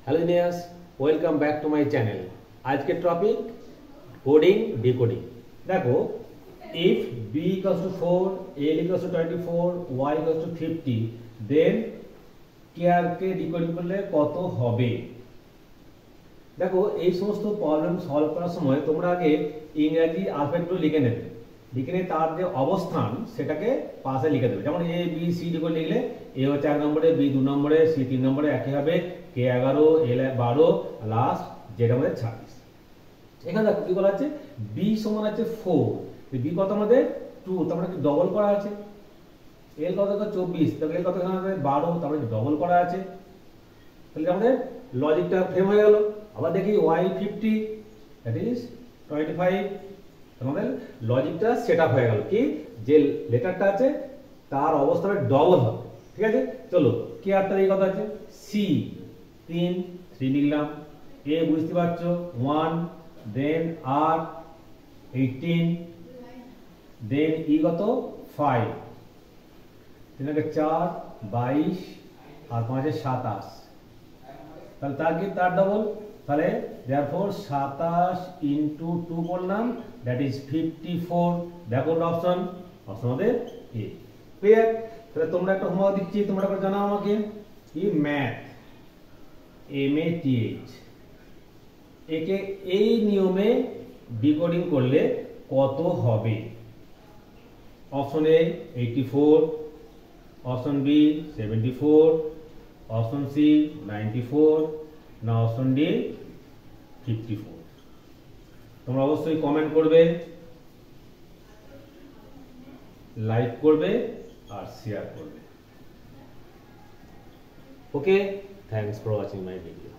Hello genius, welcome back to my channel. আজকের topic coding decoding. দেখো, if B equals to 4, L equals to 24, Y equals to 50, then K আর K decoding করলে কত হবে। দেখো, এই সমস্ত প্রবলেম সলভ করার সময় তোমরা আগে ইংরেজি আলফাবেটগুলো লিখে নেবে, লিখে নিয়ে তার যে অবস্থান সেটাকে পাশে লিখে দেবে। যেমন এ বি সি ডি করে লিখলে এ হচ্ছে 1 নম্বরে, বি 2 নম্বরে, সি 3 নম্বরে, একই হবে কে 11, এল 12, লাস্ট যেটা আমাদের 26। এখানে দেখো কি বলা আছে, বি সমান আছে 4, বি কত আমাদের 2, তারপরে কি ডবল করা আছে। এল কত 24, তাহলে এল কত এখানে হবে 12, তারপরে ডবল করা আছে। তাহলে আমাদের লজিকটা ফ্রেম হয়ে গেল। আবার দেখি ওয়াই 50, দ্যাট ইজ 25, আমাদের লজিকটা সেট আপ হয়ে গেল কি যে লেটারটা আছে তার অবস্থানে ডবল হবে। ঠিক আছে, চলো কে আরটা এই কথা আছে সি 3 লিখলাম, এ বুঝতে পারছো 1, দেন আর 18, দেন ই কত 5, 3 4 22 আর 5 27, তাহলে তার কি তার ডবল, তাহলে therefore 27 into 2 করলাম, that is 54। দেখো অপশন আমাদের এ। ক্লিয়ার? তাহলে তোমরা একটা হোমওয়ার্ক দিচ্ছি, তোমরা একবার জানাও আমাকে কি ম্যাথ MATH একে এই নিয়মে ডিকোডিং করলে কত হবে। Option A 84, option B 74, option C 94, না অপশন ডি 54। তোমরা অবশ্যই কমেন্ট করবে, লাইক করবে আর শেয়ার করবে। Okay, thanks for watching my video.